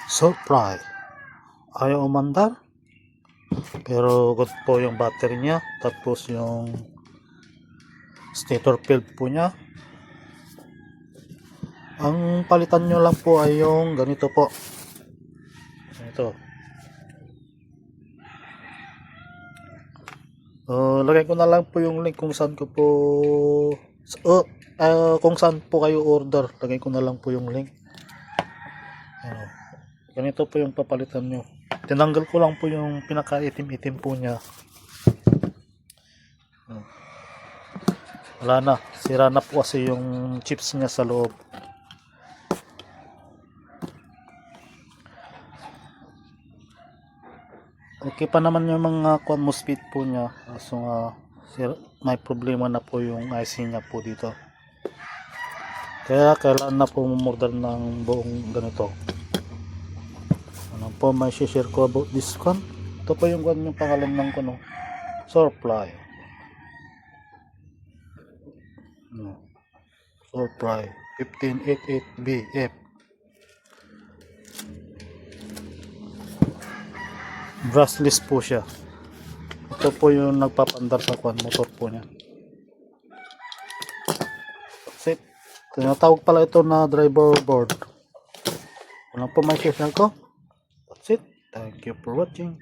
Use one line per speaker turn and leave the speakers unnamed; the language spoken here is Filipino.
Supply. Ayaw umandar. Pero good po yung battery niya. Tapos yung stator field po niya. Ang palitan nyo lang po ay yung ganito po. Ito. Lagay ko na lang po yung link kung saan ko po kung saan po kayo order. Lagay ko na lang po yung link. Ganito po yung papalitan nyo. Tinanggal ko lang po yung pinaka-itim-itim po niya. Wala na. Sira na po kasi yung chips niya sa loob. Okay pa naman yung mga MOSFET po niya. So may problema na po yung IC niya po dito. Kaya kailangan na po umorder ng buong ganito. Ano po may share ko about this one? Ito po yung pangalan ng kuno. Supply. Supply 1588BF. Brushless po siya. Ito po yung nagpapandar sa motor po niya. Set. Tinatawag pala ito na driver board. Ano po may share ko? That's it. Thank you for watching.